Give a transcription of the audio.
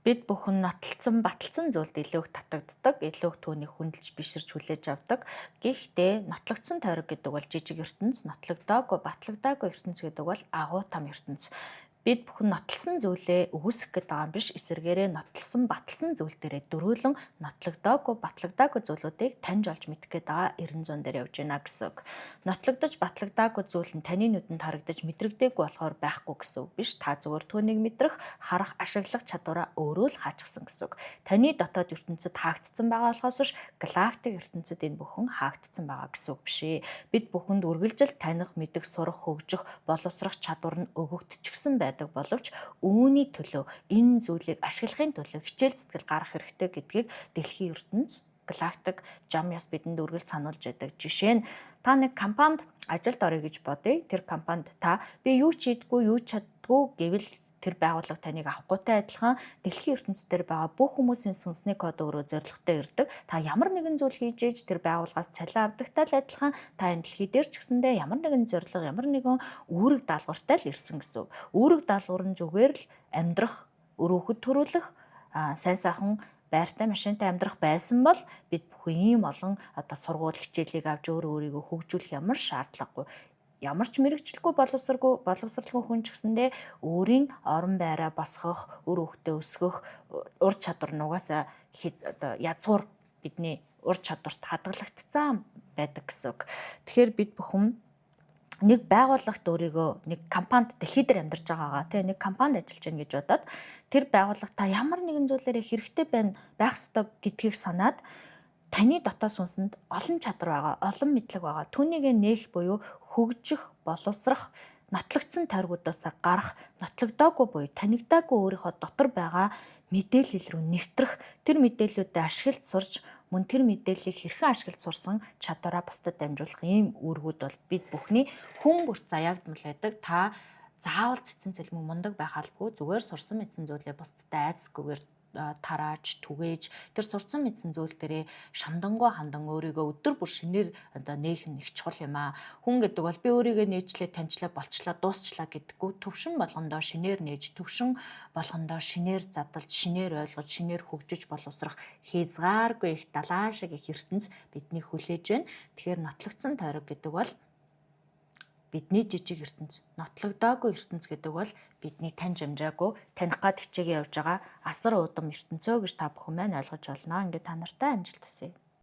Бид бүхэн нотолцсон, баталсан зүйлд илүү их татагддаг, илүү их түүнийг хүндэлж биширч хүлээж авдаг. Гэхдээ нотлогдсон тойрог гэдэг бол жижиг ертөнц, нотлогдоогүй, батлагдаагүй ертөнц гэдэг бол агуу том ертөнц. Бид бүхэн нотолсон зүйлээ үгүйсэх гэдэг байгаа юм биш, эсвэргээрээ нотолсон, баталсан зүйл дээрээ дөрвөлн нотлогдоогүй, батлагдаагүй зүйлүүдийг таньж олж мэдэх гээд байгаа 90 дээр явж байна гэсэн үг. Нотлогдож, батлагдаагүй зүйл нь таны нүдэнд харагдаж мэдрэгдээгүй болохоор байхгүй гэсэн үг биш. Та зөвхөн түүнийг мэдрэх, харах, ашиглах чадвараа өөрөө л хаачихсан гэсэн үг. Таны дотоод ертөнцид хаагдсан байгаа болохоос биш, галактик ертөнцид энэ бүхэн хаагдсан байгаа гэсэн үг биш ээ. Бид бүхэнд үргэлжил таних, мэдэх, сурах, хөгжих, боловсрох чадвар нь өгөгдчихсэн байдаг боловч үүний төлөө энэ зүйлийг ашиглахын төлөө хичээл зүтгэл гарах хэрэгтэй гэдгийг дэлхийн ертөнц галактик жам яс бидэнд үргэлж сануулж байдаг. Жишээ нь та нэг компанид ажилд орё гэж бодъё. Тэр компанид та би юу ч хийдэггүй, юу ч чаддгүй гэвэл тэр байгууллага таныг авахгүйтай адилхан дэлхийн ертөнцийн байгаа бүх хүмүүсийн сүнсний код өөрөө зорилготой ирдэг. Та ямар нэгэн зүйл хийж ээж тэр байгууллагаас цалин авдагтай л адилхан та энэ дэлхий дээр ч гэсэндээ ямар нэгэн зорилго, ямар нэгэн үүрэг даалгавартай л ирсэн гэсэн үг. Үүрэг даалгавар нь зүгээр л амьдрах, өрөөхөд төрүүлэх, сайн сайхан байртай машинтай амьдрах байсан бол бид бүхэн ийм олон сургууль хичээлийг авч өөрийгөө хөгжүүлэх ямар шаардлагагүй. Ямар ч мэрэгчлэхгүй боловсралгүй хүн ч гэсэндээ өөрийн орон байраа босгох, үр хөвгтөө өсгөх ур чадвар нь угаасаа язгуур бидний ур чадварт хадгалагдсан байдаг гэсэн үг. Тэгэхээр бид бүхэн нэг байгууллагт өөрийгөө нэг компанид дэлхий дээр амьдарч байгаагаа тийм нэг компанид ажиллаж байна гэж бодоод тэр байгууллага та ямар нэгэн зүйлээрээ хэрэгтэй байх ёстой гэдгийг санаад таны дотоод сүнсэнд олон чадвар байгаа, олон мэдлэг байгаа. Түүнийг нээх буюу хөгжих, боловсрах, нотлогдсон тойргуудаас гарах, нотлогдоогүй буюу танигдаагүй өөрийнхөө дотор байгаа мэдээлэл рүү нэвтрэх, тэр мэдээллүүдэд ашиглаж сурч, мөн тэр мэдээллийг хэрхэн ашиглаж сурсан чадвараа бусдад дамжуулах ийм үүргүүд бол бид бүхний хүн бүрт заяагдмал байдаг. Та заавал цэцэн цэлмэг мундаг байх албагүй, зүгээр сурсан мэдсэн зүйлээ бусдад айцгүйгээр тарааж түгээж тэр сурсан мэдсэн зүйл дээрээ шамдангуй хандан өөрийгөө өдөр бүр шинээр нээх нь их чухал юм аа. Хүн гэдэг бол би өөрийгөө нээжлээ, таньчлаа, болчлаа, дуусчлаа гэдэггүй төвшин болгондоо шинээр нээж, төвшин болгондоо шинээр задлж, шинээр ойлгож, шинээр хөгжиж боловсрох хязгааргүй их далайн шиг их ертөнц бидний хүлээж байна. Тэгэхээр нотлогдсон тойрог гэдэг бол бидний жижиг ертөнц, нотлогдоогүй ертөнц гэдэг бол бидний таньж амжаагүй, таних гад хичээгээ явж байгаа асар удам ертөнцөө гэж та бүхэн маань ойлгож болно. Ингээд та нартай амжилт хүсье.